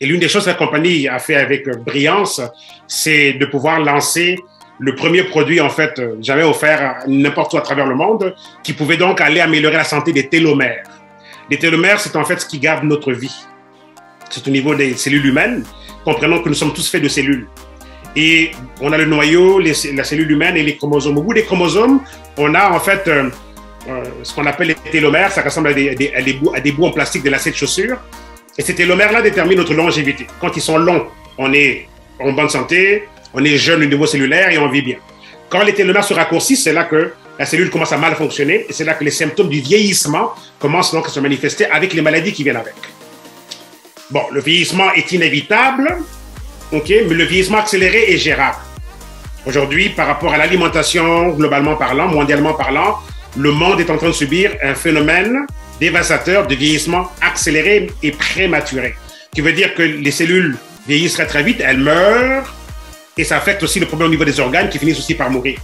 Et l'une des choses que la compagnie a fait avec brillance, c'est de pouvoir lancer le premier produit, en fait, jamais offert n'importe où à travers le monde, qui pouvait donc aller améliorer la santé des télomères. Les télomères, c'est en fait ce qui garde notre vie. C'est au niveau des cellules humaines. Comprenons que nous sommes tous faits de cellules. Et on a le noyau, la cellule humaine et les chromosomes. Au bout des chromosomes, on a en fait ce qu'on appelle les télomères. Ça ressemble à des bouts en plastique de lacets de chaussures. Et ces télomères-là déterminent notre longévité. Quand ils sont longs, on est en bonne santé, on est jeune au niveau cellulaire et on vit bien. Quand les télomères se raccourcissent, c'est là que la cellule commence à mal fonctionner et c'est là que les symptômes du vieillissement commencent donc à se manifester avec les maladies qui viennent avec. Bon, le vieillissement est inévitable, okay, mais le vieillissement accéléré est gérable. Aujourd'hui, par rapport à l'alimentation, globalement parlant, mondialement parlant, le monde est en train de subir un phénomène dévastateur de vieillissement accéléré et prématuré, qui veut dire que les cellules vieillissent très très vite, elles meurent, et ça affecte aussi le problème au niveau des organes qui finissent aussi par mourir.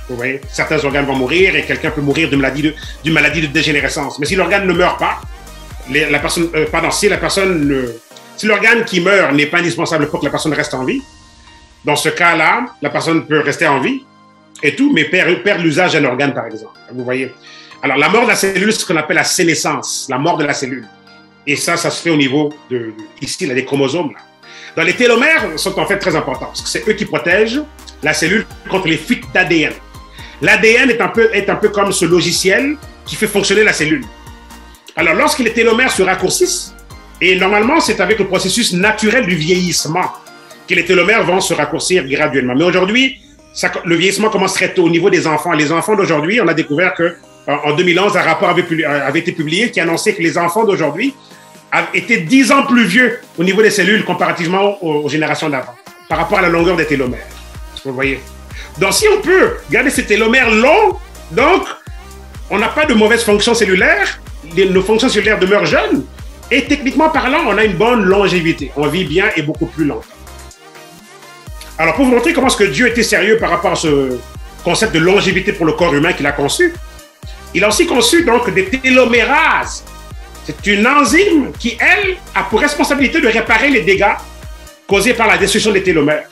Vous voyez, certains organes vont mourir et quelqu'un peut mourir d'une maladie de dégénérescence. Mais si l'organe ne meurt pas, si l'organe qui meurt n'est pas indispensable pour que la personne reste en vie, dans ce cas-là, la personne peut rester en vie et tout, mais perd l'usage d'un organe, par exemple. Vous voyez. Alors, la mort de la cellule, c'est ce qu'on appelle la sénescence, la mort de la cellule. Et ça se fait au niveau ici, là, des chromosomes. Là. Dans les télomères, sont en fait très importants, parce que c'est eux qui protègent la cellule contre les fuites d'ADN. L'ADN est un peu comme ce logiciel qui fait fonctionner la cellule. Alors, lorsque les télomères se raccourcissent, et normalement, c'est avec le processus naturel du vieillissement que les télomères vont se raccourcir graduellement. Mais aujourd'hui, le vieillissement commence très tôt au niveau des enfants. Les enfants d'aujourd'hui, on a découvert que en 2011, un rapport avait été publié qui annonçait que les enfants d'aujourd'hui étaient 10 ans plus vieux au niveau des cellules comparativement aux générations d'avant, par rapport à la longueur des télomères. Vous voyez. Donc, si on peut garder ces télomères longs, donc, on n'a pas de mauvaise fonction cellulaire, nos fonctions cellulaires demeurent jeunes, et techniquement parlant, on a une bonne longévité. On vit bien et beaucoup plus longtemps. Alors, pour vous montrer comment est-ce que Dieu était sérieux par rapport à ce concept de longévité pour le corps humain qu'il a conçu, il a aussi conçu donc des télomérases. C'est une enzyme qui, elle, a pour responsabilité de réparer les dégâts causés par la destruction des télomères.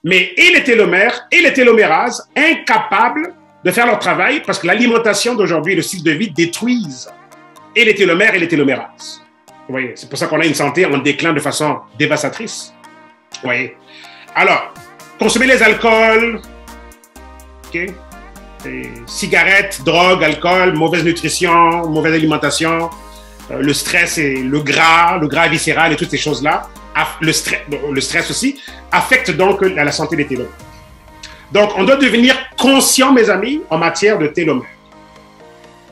Mais et les télomères et les télomérases, incapables de faire leur travail parce que l'alimentation d'aujourd'hui et le cycle de vie détruisent et les télomères et les télomérases. Vous voyez, c'est pour ça qu'on a une santé en déclin de façon dévastatrice. Vous voyez. Alors, consommer les alcools, okay, cigarettes, drogue, alcool, mauvaise nutrition, mauvaise alimentation, le stress et le gras viscéral et toutes ces choses-là, le stress aussi, affectent donc la santé des télomères. Donc, on doit devenir conscient, mes amis, en matière de télomères.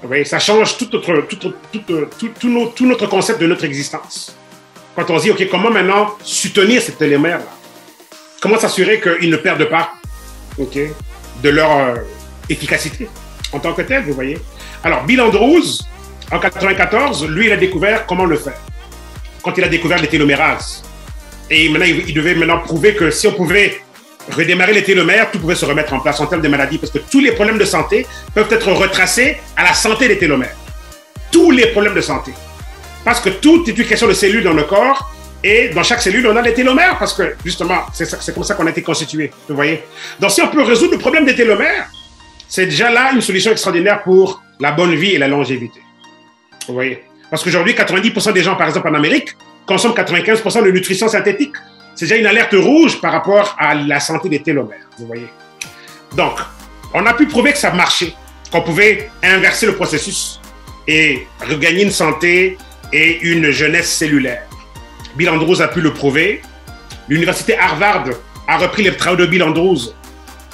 Vous voyez, ça change tout notre concept de notre existence. Quand on se dit, OK, comment maintenant soutenir ces télomères-là? Comment s'assurer qu'ils ne perdent pas, okay, de leur efficacité en tant que tel, vous voyez? Alors, Bill Andrews, en 1994, lui, il a découvert comment le faire. Quand il a découvert les télomérases. Et maintenant, il devait prouver que si on pouvait redémarrer les télomères, tout pouvait se remettre en place en termes de maladies, parce que tous les problèmes de santé peuvent être retracés à la santé des télomères. Tous les problèmes de santé. Parce que tout est une question de cellules dans le corps, et dans chaque cellule, on a les télomères, parce que, justement, c'est comme ça qu'on a été constitué, vous voyez. Donc, si on peut résoudre le problème des télomères, c'est déjà là une solution extraordinaire pour la bonne vie et la longévité. Vous voyez. Parce qu'aujourd'hui, 90% des gens, par exemple, en Amérique, consomment 95% de nutrition synthétique. C'est déjà une alerte rouge par rapport à la santé des télomères, vous voyez. Donc, on a pu prouver que ça marchait, qu'on pouvait inverser le processus et regagner une santé et une jeunesse cellulaire. Bill Andrews a pu le prouver. L'université Harvard a repris les travaux de Bill Andrews.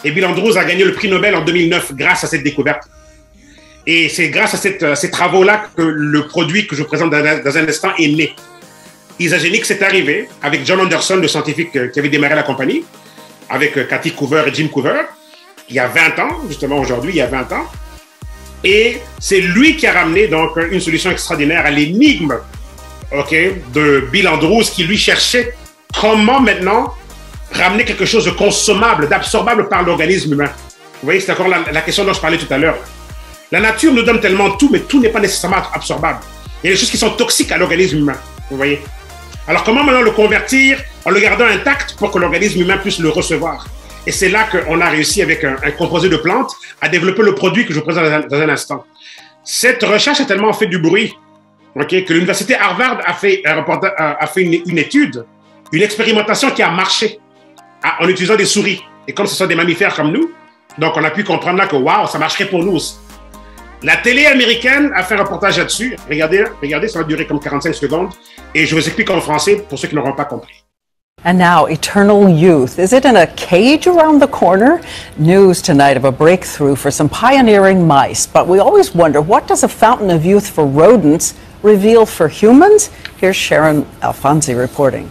Et Bill Andrews a gagné le prix Nobel en 2009 grâce à cette découverte. Et c'est grâce à ces travaux-là que le produit que je vous présente dans un instant est né. Isagénique, c'est arrivé avec John Anderson, le scientifique qui avait démarré la compagnie, avec Cathy Coover et Jim Coover, il y a 20 ans, justement aujourd'hui, il y a 20 ans. Et c'est lui qui a ramené donc une solution extraordinaire à l'énigme, okay, de Bill Andrews, qui lui cherchait comment maintenant ramener quelque chose de consommable, d'absorbable par l'organisme humain. Vous voyez, c'est encore la question dont je parlais tout à l'heure. La nature nous donne tellement tout, mais tout n'est pas nécessairement absorbable. Il y a des choses qui sont toxiques à l'organisme humain. Vous voyez. Alors, comment maintenant le convertir en le gardant intact pour que l'organisme humain puisse le recevoir? Et c'est là qu'on a réussi, avec un composé de plantes, à développer le produit que je vous présente dans un instant. Cette recherche a tellement fait du bruit, que l'université Harvard a fait une étude, une expérimentation qui a marché en utilisant des souris. Et comme ce sont des mammifères comme nous, donc on a pu comprendre là que waouh, ça marcherait pour nous aussi. La télé américaine a fait un reportage là-dessus. Regardez, ça va durer comme 45 secondes. Et je vous explique en français pour ceux qui n'auront pas compris. And now, eternal youth. Is it in a cage around the corner? News tonight of a breakthrough for some pioneering mice. But we always wonder, what does a fountain of youth for rodents reveal for humans? Here's Sharon Alfonsi reporting.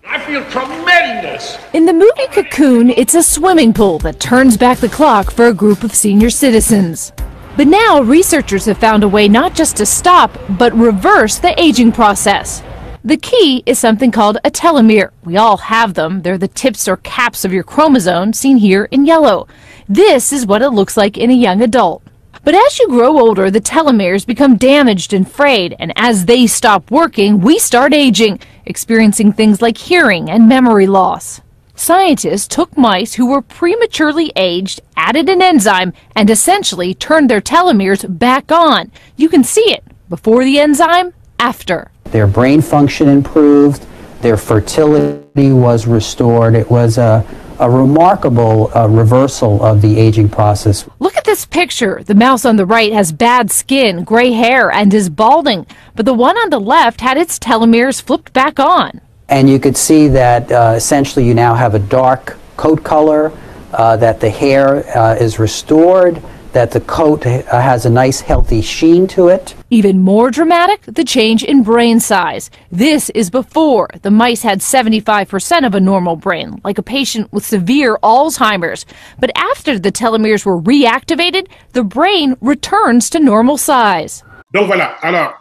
I feel tremendous. In the movie Cocoon, it's a swimming pool that turns back the clock for a group of senior citizens. But now researchers have found a way not just to stop, but reverse the aging process. The key is something called a telomere. We all have them. They're the tips or caps of your chromosome, seen here in yellow. This is what it looks like in a young adult. But as you grow older, the telomeres become damaged and frayed, and as they stop working, we start aging, experiencing things like hearing and memory loss. Scientists took mice who were prematurely aged, added an enzyme, and essentially turned their telomeres back on. You can see it before the enzyme, after. Their brain function improved, their fertility was restored. It was a remarkable reversal of the aging process. Look at this picture. The mouse on the right has bad skin, gray hair, and is balding, but the one on the left had its telomeres flipped back on. And you could see that essentially you now have a dark coat color, that the hair is restored, that the coat has a nice healthy sheen to it. Even more dramatic, the change in brain size. This is before. The mice had 75% of a normal brain, like a patient with severe Alzheimer's. But after the telomeres were reactivated, the brain returns to normal size. Donc voilà, alors,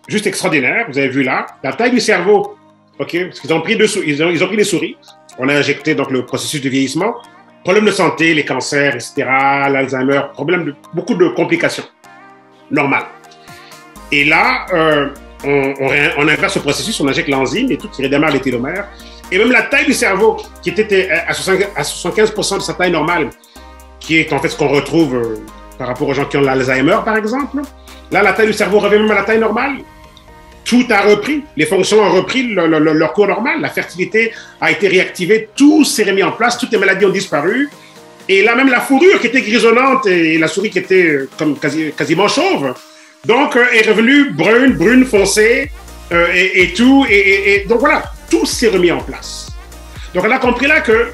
juste extraordinaire, vous avez vu là, la taille du cerveau, parce qu'ils ont pris ils ont pris des souris, on a injecté donc le processus de vieillissement, problèmes de santé, les cancers, etc., l'Alzheimer, beaucoup de complications, normal. Et là, on inverse le processus, on injecte l'enzyme et tout qui redémarre les télomères. Et même la taille du cerveau, qui était à 75% de sa taille normale, qui est en fait ce qu'on retrouve par rapport aux gens qui ont l'Alzheimer, par exemple. Là, la taille du cerveau revient même à la taille normale. Tout a repris, les fonctions ont repris leur cours normal, la fertilité a été réactivée, tout s'est remis en place, toutes les maladies ont disparu. Et là, même la fourrure qui était grisonnante et la souris qui était comme quasiment chauve, donc est revenue brune foncée et tout. Et donc voilà, tout s'est remis en place. Donc on a compris là que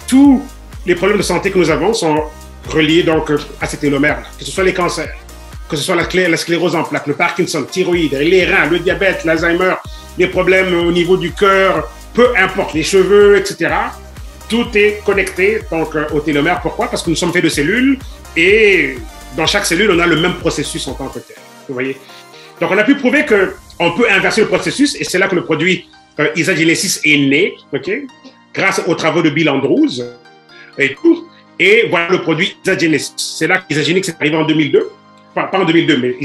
tous les problèmes de santé que nous avons sont reliés donc à ces télomères-là, que ce soit les cancers, que ce soit la sclérose en plaques, le Parkinson, thyroïde, les reins, le diabète, l'Alzheimer, les problèmes au niveau du cœur, peu importe, les cheveux, etc. Tout est connecté donc au télomère. Pourquoi? Parce que nous sommes faits de cellules et dans chaque cellule, on a le même processus en tant que tel. Vous voyez? Donc, on a pu prouver qu'on peut inverser le processus et c'est là que le produit Isagenesis est né, grâce aux travaux de Bill Andrews et tout. Et voilà le produit Isagenesis. C'est là qu'Isagenix est arrivé en 2002. Pas en 2002, mais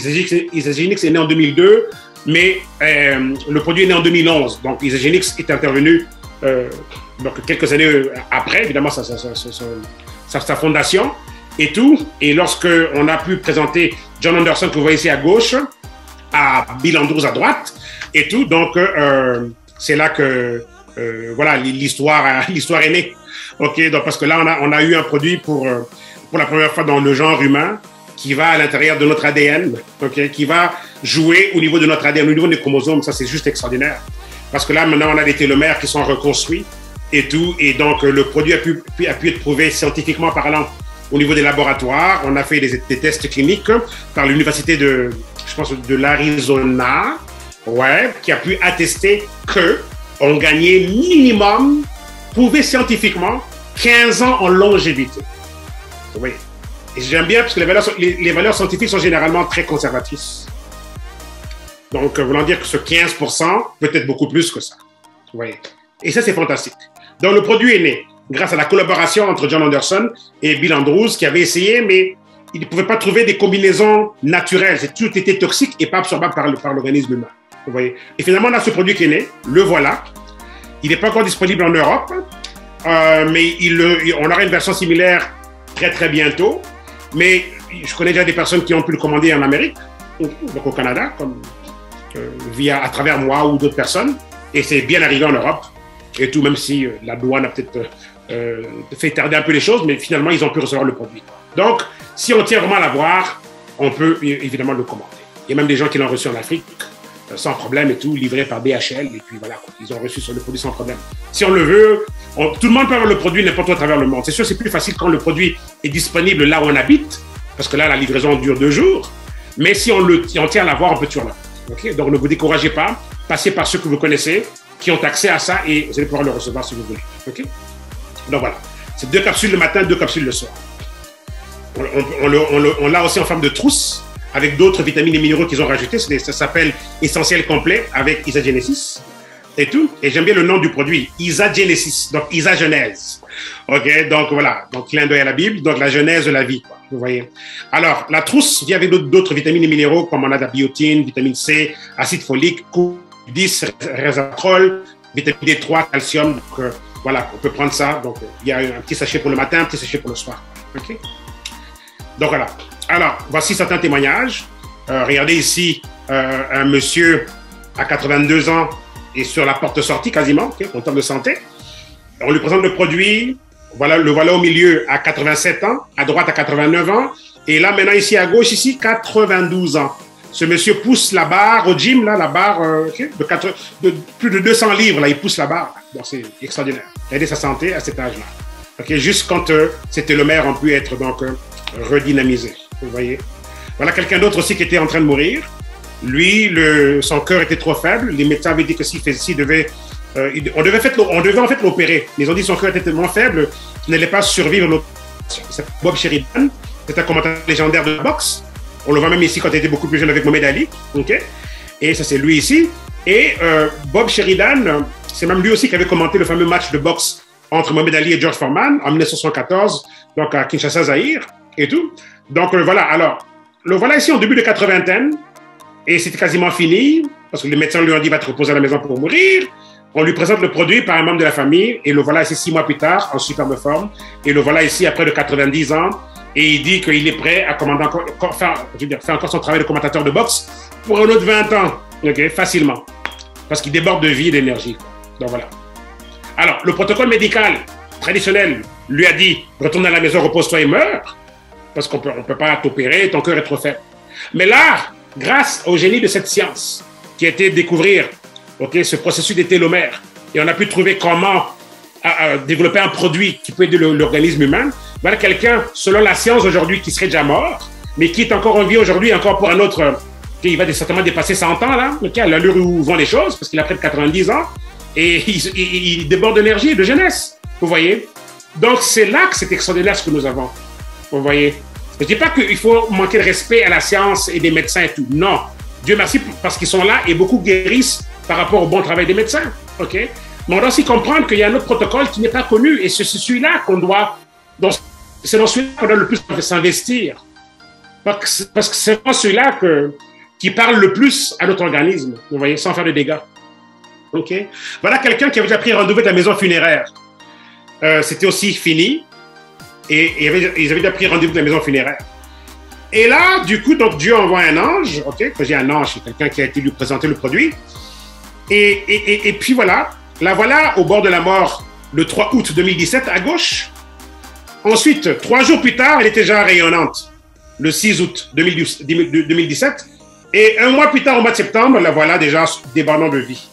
Isagenix est né en 2002, mais le produit est né en 2011. Donc, Isagenix est intervenu donc, quelques années après, évidemment, sa fondation et tout. Et lorsqu'on a pu présenter John Anderson, que vous voyez ici à gauche, à Bill Andrews à droite, et tout, donc c'est là que voilà, l'histoire est née. Donc, parce que là, on a eu un produit pour la première fois dans le genre humain, qui va à l'intérieur de notre ADN, qui va jouer au niveau de notre ADN, au niveau des chromosomes. Ça, c'est juste extraordinaire. Parce que là, maintenant, on a des télomères qui sont reconstruits et tout. Et donc, le produit a pu être prouvé scientifiquement parlant au niveau des laboratoires. On a fait des tests cliniques par l'université de l'Arizona, qui a pu attester qu'on gagnait minimum, prouvé scientifiquement, 15 ans en longévité. Oui. Et j'aime bien parce que les valeurs scientifiques sont généralement très conservatrices. Donc, voulant dire que ce 15% peut être beaucoup plus que ça. Oui. Et ça, c'est fantastique. Donc, le produit est né grâce à la collaboration entre John Anderson et Bill Andrews qui avaient essayé, mais ils ne pouvaient pas trouver des combinaisons naturelles. Tout était toxique et pas absorbable par l'organisme humain. Vous voyez. Et finalement, on a ce produit qui est né, le voilà. Il n'est pas encore disponible en Europe, mais on aura une version similaire très très bientôt. Mais je connais déjà des personnes qui ont pu le commander en Amérique, donc au Canada, comme à travers moi ou d'autres personnes. Et c'est bien arrivé en Europe. Et tout, même si la douane a peut-être fait tarder un peu les choses, mais finalement, ils ont pu recevoir le produit. Donc, si on tient vraiment à l'avoir, on peut évidemment le commander. Il y a même des gens qui l'ont reçu en Afrique, sans problème et tout, livré par DHL, et puis voilà, ils ont reçu sur le produit sans problème. Si on le veut, tout le monde peut avoir le produit n'importe où à travers le monde. C'est sûr, c'est plus facile quand le produit est disponible là où on habite, parce que là, la livraison dure 2 jours, mais si on tient à l'avoir, on peut toujours l'avoir. Okay? Donc, ne vous découragez pas, passez par ceux que vous connaissez, qui ont accès à ça, et vous allez pouvoir le recevoir si vous voulez. Okay? Donc voilà, c'est 2 capsules le matin, 2 capsules le soir. On l'a aussi en forme de trousse, avec d'autres vitamines et minéraux qu'ils ont rajoutés. Ça s'appelle Essentiel Complet avec Isagenesis et tout. Et j'aime bien le nom du produit, Isagenesis, donc Isagenèse. OK, donc voilà, donc clin d'œil à la Bible, donc la genèse de la vie, quoi, vous voyez. Alors, la trousse vient avec d'autres vitamines et minéraux, comme on a de la biotine, vitamine C, acide folique, Q10, resveratrol, vitamine D3, calcium. Donc voilà, on peut prendre ça. Donc il y a un petit sachet pour le matin, un petit sachet pour le soir. OK. Donc voilà. Alors, voici certains témoignages. Regardez ici, un monsieur à 82 ans est sur la porte de sortie quasiment, okay, en termes de santé. On lui présente le produit. Voilà, le voilà au milieu à 87 ans, à droite à 89 ans. Et là, maintenant, ici à gauche, ici, 92 ans. Ce monsieur pousse la barre au gym, là, la barre okay, de plus de 200 livres, là, il pousse la barre. Donc, c'est extraordinaire. Aider sa santé à cet âge-là. Okay, juste quand ses télomères ont pu être donc redynamisés. Vous voyez. Voilà quelqu'un d'autre aussi qui était en train de mourir. Lui, son cœur était trop faible. Les médecins avaient dit que s'il devait, on devait en fait l'opérer. Ils ont dit que son cœur était tellement faible qu'il n'allait pas survivre l'opération. C'est Bob Sheridan, c'est un commentateur légendaire de boxe. On le voit même ici quand il était beaucoup plus jeune avec Mohamed Ali. Okay? Et ça, c'est lui ici. Et Bob Sheridan, c'est même lui aussi qui avait commenté le fameux match de boxe entre Mohamed Ali et George Foreman en 1974, donc à Kinshasa, Zaïre, et tout. Donc voilà, alors, le voilà ici en début de 80, et c'était quasiment fini, parce que les médecins lui ont dit, va te reposer à la maison pour mourir. On lui présente le produit par un membre de la famille, et le voilà ici 6 mois plus tard, en superbe forme, et le voilà ici après de 90 ans, et il dit qu'il est prêt à faire encore son travail de commentateur de boxe pour un autre 20 ans, okay, facilement, parce qu'il déborde de vie et d'énergie. Donc voilà. Alors, le protocole médical traditionnel lui a dit, retourne à la maison, repose-toi et meurs, parce qu'on peut pas t'opérer, ton cœur est trop faible. Mais là, grâce au génie de cette science, qui a été découvrir ce processus des télomères, et on a pu trouver comment développer un produit qui peut aider l'organisme humain, voilà quelqu'un, selon la science aujourd'hui, qui serait déjà mort, mais qui est encore en vie aujourd'hui, encore pour un autre, il va certainement dépasser 100 ans, là, à l'allure où vont les choses, parce qu'il a près de 90 ans, et il déborde d'énergie et de jeunesse, vous voyez. Donc c'est là que c'est extraordinaire ce que nous avons, vous voyez. Je ne dis pas qu'il faut manquer de respect à la science et des médecins et tout, non. Dieu merci parce qu'ils sont là et beaucoup guérissent par rapport au bon travail des médecins, ok. Mais on doit aussi comprendre qu'il y a un autre protocole qui n'est pas connu, et c'est celui-là qu'on doit, c'est dans celui-là qu'on doit le plus s'investir, parce que c'est vraiment celui-là qui parle le plus à notre organisme, vous voyez, sans faire de dégâts. Ok. Voilà quelqu'un qui avait déjà pris rendez-vous avec la maison funéraire. C'était aussi fini. Et ils avaient déjà pris rendez-vous avec la maison funéraire. Et là, du coup, donc Dieu envoie un ange. Ok. Quand j'ai un ange, c'est quelqu'un qui a été lui présenter le produit. Et puis voilà. La voilà au bord de la mort le 3 août 2017 à gauche. Ensuite, 3 jours plus tard, elle était déjà rayonnante. Le 6 août 2017. Et 1 mois plus tard, au mois de septembre, la voilà déjà débordant de vie.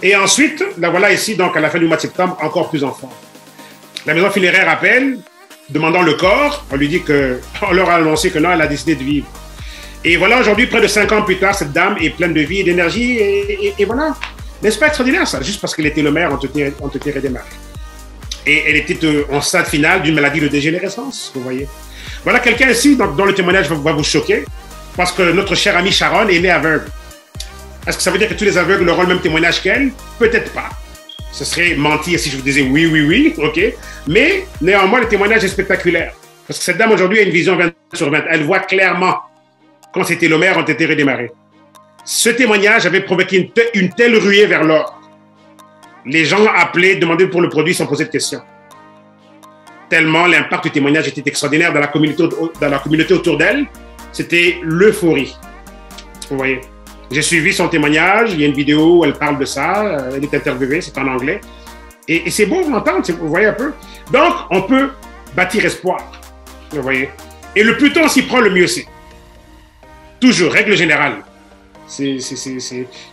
Et ensuite, la voilà ici, donc à la fin du mois de septembre, encore plus en forme. La maison funéraire appelle, demandant le corps. On lui dit on leur a annoncé que non, elle a décidé de vivre. Et voilà, aujourd'hui, près de 5 ans plus tard, cette dame est pleine de vie et d'énergie. Et voilà. N'est-ce pas extraordinaire, ça? Juste parce que les télomères ont été redémarrés. Et elle était en stade final d'une maladie de dégénérescence, vous voyez. Voilà quelqu'un ici, dont le témoignage va vous choquer, parce que notre chère amie Sharon est née aveugle. Est-ce que ça veut dire que tous les aveugles auront le même témoignage qu'elle? Peut-être pas. Ce serait mentir si je vous disais oui, ok. Mais néanmoins, le témoignage est spectaculaire. Parce que cette dame aujourd'hui a une vision 20/20. Elle voit clairement quand ses télomères ont été redémarrés. Ce témoignage avait provoqué une telle ruée vers l'or. Les gens appelaient, demandaient pour le produit sans poser de questions. Tellement l'impact du témoignage était extraordinaire dans la communauté autour d'elle. C'était l'euphorie. Vous voyez. J'ai suivi son témoignage. Il y a une vidéo où elle parle de ça. Elle est interviewée, c'est en anglais. Et c'est beau d'entendre, vous voyez un peu. Donc, on peut bâtir espoir. Vous voyez. Et le plus tôt on s'y prend, le mieux c'est. Toujours, règle générale. Je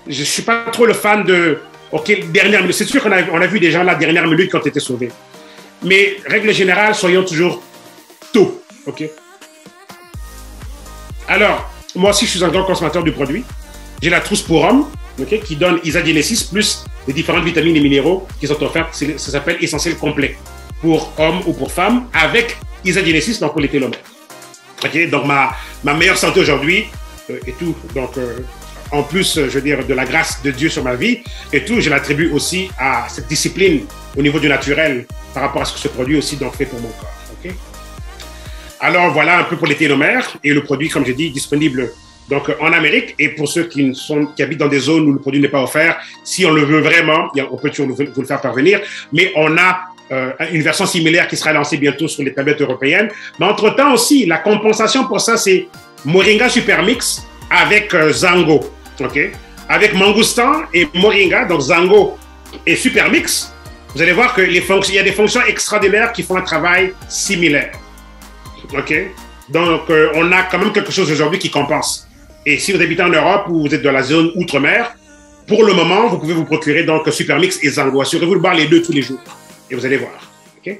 ne suis pas trop le fan de... OK, dernière minute. C'est sûr qu'on a vu des gens là, dernière minute, qui ont été sauvés. Mais, règle générale, soyons toujours tôt. OK? Alors, moi aussi, je suis un grand consommateur du produit. J'ai la trousse pour hommes, okay, qui donne Isagenesis plus les différentes vitamines et minéraux qui sont offertes. Ça s'appelle Essentiel Complet pour hommes ou pour femmes avec Isagenesis, donc pour les télomères. OK? Donc, ma meilleure santé aujourd'hui et tout. Donc, en plus, je veux dire, de la grâce de Dieu sur ma vie et tout, je l'attribue aussi à cette discipline au niveau du naturel par rapport à ce que ce produit aussi donc fait pour mon corps. Okay? Alors, voilà un peu pour les télomères et le produit, comme j'ai dit, disponible donc en Amérique. Et pour ceux qui habitent dans des zones où le produit n'est pas offert, si on le veut vraiment, on peut toujours vous le faire parvenir. Mais on a une version similaire qui sera lancée bientôt sur les tablettes européennes. Mais entre-temps aussi, la compensation pour ça, c'est Moringa Super Mix avec Zango. Okay? Avec Mangoustan et Moringa, donc Zango et Super Mix, vous allez voir que il y a des fonctions extraordinaires qui font un travail similaire. OK? Donc, on a quand même quelque chose aujourd'hui qui compense. Et si vous habitez en Europe ou vous êtes dans la zone outre-mer, pour le moment, vous pouvez vous procurer donc Super Mix et Zango. Assurez-vous de boire les deux tous les jours. Et vous allez voir. OK?